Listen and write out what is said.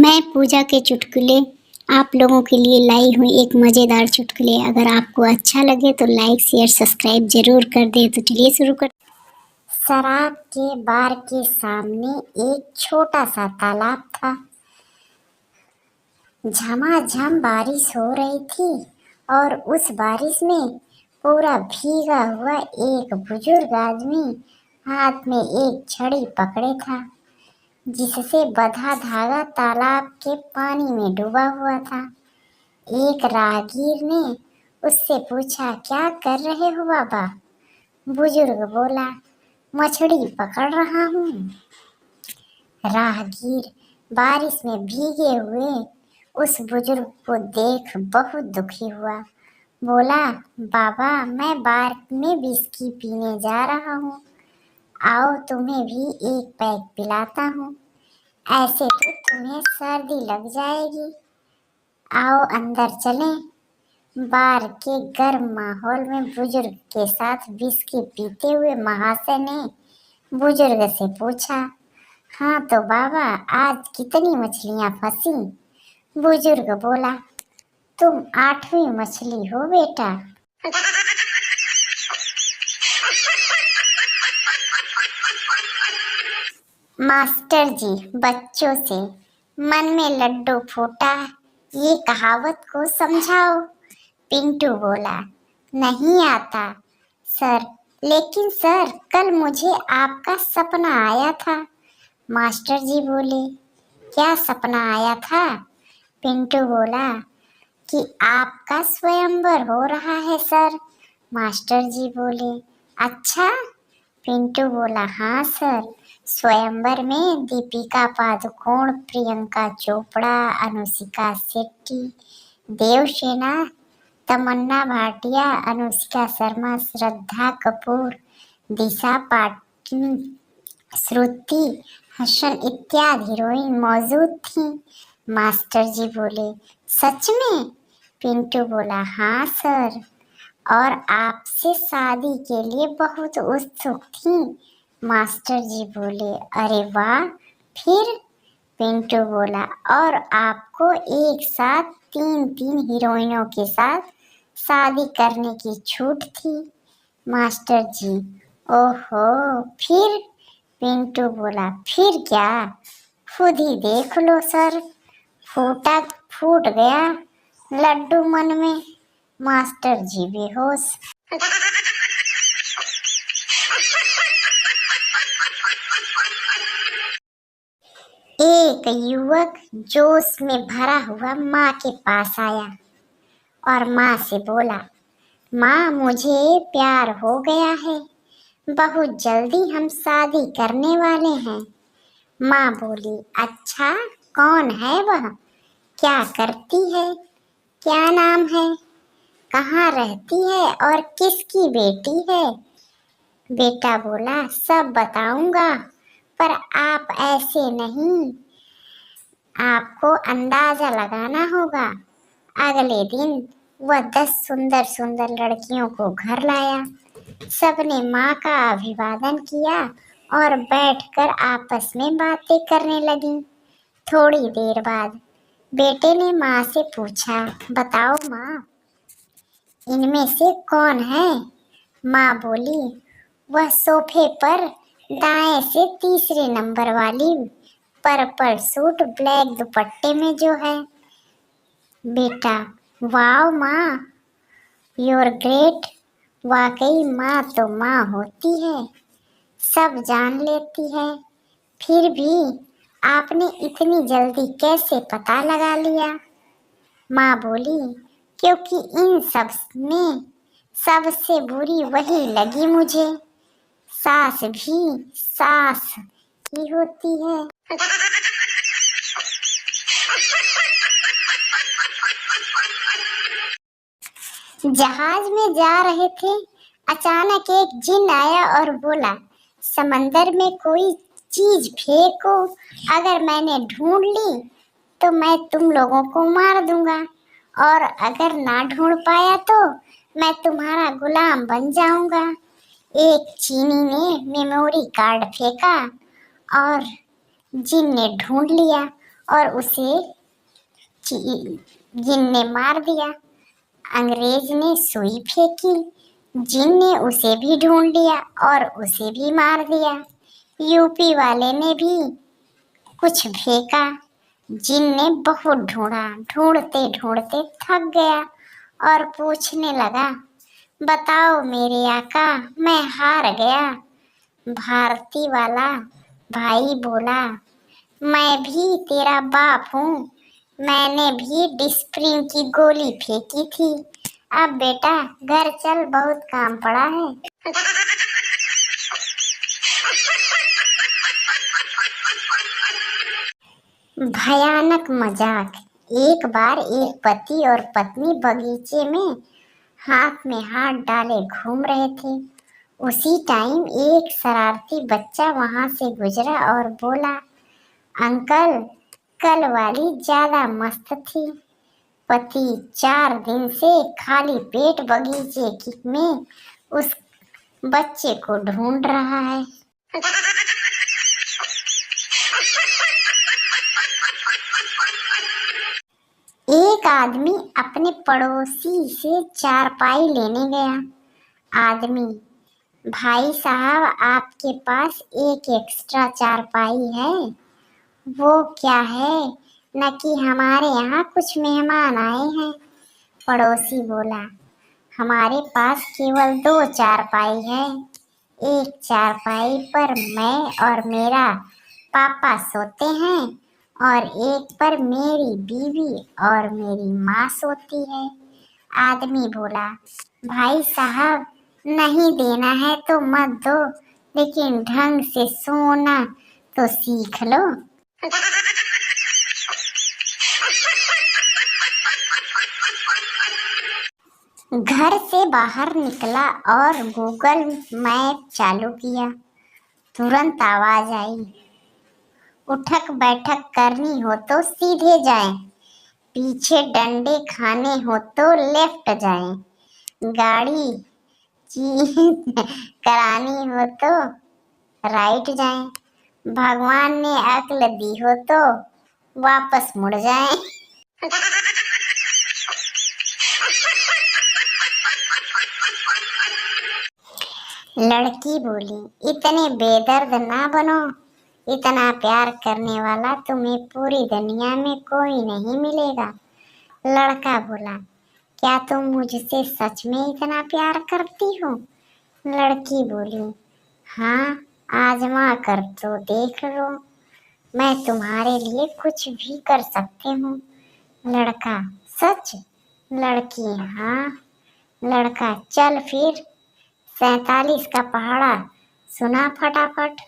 मैं पूजा के चुटकुले आप लोगों के लिए लाई हूँ एक मज़ेदार चुटकुले। अगर आपको अच्छा लगे तो लाइक शेयर सब्सक्राइब जरूर कर दें। तो चलिए शुरू कर। शराब के बार के सामने एक छोटा सा तालाब था। झमाझम बारिश हो रही थी और उस बारिश में पूरा भीगा हुआ एक बुजुर्ग आदमी हाथ में एक छड़ी पकड़े था, जिससे बंधा धागा तालाब के पानी में डूबा हुआ था। एक राहगीर ने उससे पूछा, क्या कर रहे हो बाबा? बुजुर्ग बोला, मछली पकड़ रहा हूँ। राहगीर बारिश में भीगे हुए उस बुजुर्ग को देख बहुत दुखी हुआ। बोला, बाबा मैं बार में विस्की पीने जा रहा हूँ, आओ तुम्हें भी एक पैक पिलाता हूँ। ऐसे तो तुम्हें सर्दी लग जाएगी, आओ अंदर चलें। बार के गर्म माहौल में बुजुर्ग के साथ विस्की पीते हुए महाशय ने बुजुर्ग से पूछा, हाँ तो बाबा आज कितनी मछलियाँ फंसी? बुजुर्ग बोला, तुम 8वीं मछली हो बेटा। मास्टर जी बच्चों से मन में लड्डू फूटा, ये कहावत को समझाओ। पिंटू बोला, नहीं आता सर, लेकिन सर कल मुझे आपका सपना आया था। मास्टर जी बोले, क्या सपना आया था? पिंटू बोला कि आपका स्वयंवर हो रहा है सर। मास्टर जी बोले, अच्छा? पिंटू बोला, हाँ सर, स्वयंवर में दीपिका पादुकोण, प्रियंका चोपड़ा, अनुष्का शेट्टी, देवसेना, तमन्ना भाटिया, अनुष्का शर्मा, श्रद्धा कपूर, दिशा पाटनी, श्रुति हसन इत्यादि हीरोइन मौजूद थी। मास्टर जी बोले, सच में? पिंटू बोला, हाँ सर, और आपसे शादी के लिए बहुत उत्सुक थी। मास्टर जी बोले, अरे वाह, फिर? पिंटू बोला, और आपको एक साथ 3 हीरोइनों के साथ शादी करने की छूट थी। मास्टर जी, ओहो, फिर? पिंटू बोला, फिर क्या, खुद ही देख लो सर, फूट गया लड्डू मन में। मास्टर जी बेहोश। एक युवक जोश में भरा हुआ माँ के पास आया और माँ से बोला, माँ मुझे प्यार हो गया है, बहुत जल्दी हम शादी करने वाले हैं। माँ बोली, अच्छा कौन है वह, क्या करती है, क्या नाम है, कहाँ रहती है और किसकी बेटी है? बेटा बोला, सब बताऊंगा, पर आप ऐसे नहीं, आपको अंदाजा लगाना होगा। अगले दिन वह 10 सुंदर सुंदर लड़कियों को घर लाया। सबने माँ का अभिवादन किया और बैठकर आपस में बातें करने लगी। थोड़ी देर बाद बेटे ने माँ से पूछा, बताओ माँ, इनमें से कौन है? माँ बोली, वह सोफे पर दाएं से तीसरे नंबर वाली, पर्पल सूट ब्लैक दुपट्टे में जो है। बेटा, वाह माँ, योर ग्रेट, वाकई माँ तो माँ होती है, सब जान लेती है, फिर भी आपने इतनी जल्दी कैसे पता लगा लिया? माँ बोली, क्योंकि इन सब में सबसे बुरी वही लगी मुझे, सास भी सास ही होती है। जहाज में जा रहे थे, अचानक एक जिन आया और बोला, समंदर में कोई चीज फेंको, अगर मैंने ढूंढ ली तो मैं तुम लोगों को मार दूंगा, और अगर ना ढूंढ पाया तो मैं तुम्हारा गुलाम बन जाऊंगा। एक चीनी ने मेमोरी कार्ड फेंका और जिन ने ढूंढ लिया और उसे जिन ने मार दिया। अंग्रेज ने सुई फेंकी, जिन ने उसे भी ढूंढ लिया और उसे भी मार दिया। यूपी वाले ने भी कुछ फेंका, जिन ने बहुत ढूंढा, ढूंढते ढूंढते थक गया और पूछने लगा, बताओ मेरे आका, मैं हार गया। भारती वाला भाई बोला, मैं भी तेरा बाप हूँ, मैंने भी डिस्प्रिन की गोली फेंकी थी। अब बेटा घर चल, बहुत काम पड़ा है। भयानक मजाक। एक बार एक पति और पत्नी बगीचे में हाथ में हाथ डाले घूम रहे थे। उसी टाइम एक शरारती बच्चा वहां से गुजरा और बोला, अंकल, कल वाली ज्यादा मस्त थी। पति 4 दिन से खाली पेट बगीचे में उस बच्चे को ढूंढ रहा है। एक आदमी अपने पड़ोसी से चारपाई लेने गया। आदमी, भाई साहब, आपके पास एक एक्स्ट्रा चारपाई है? वो क्या है, न कि हमारे यहाँ कुछ मेहमान आए हैं। पड़ोसी बोला, हमारे पास केवल 2 चारपाई है। एक चारपाई पर मैं और मेरा पापा सोते हैं और एक पर मेरी बीवी और मेरी माँ सोती है। आदमी बोला, भाई साहब, नहीं देना है तो मत दो, लेकिन ढंग से सोना तो सीख लो। घर से बाहर निकला और गूगल मैप चालू किया। तुरंत आवाज आई, उठक बैठक करनी हो तो सीधे जाएं, पीछे डंडे खाने हो तो लेफ्ट जाएं, गाड़ी करानी हो तो राइट जाएं, भगवान ने अक्ल दी हो तो वापस मुड़ जाएं। लड़की बोली, इतने बेदर्द ना बनो, इतना प्यार करने वाला तुम्हें पूरी दुनिया में कोई नहीं मिलेगा। लड़का बोला, क्या तुम मुझसे सच में इतना प्यार करती हो? लड़की बोली, हाँ, आजमा कर तो देख लो, मैं तुम्हारे लिए कुछ भी कर सकती हूँ। लड़का, सच? लड़की, हाँ। लड़का, चल फिर 47 का पहाड़ा सुना फटाफट।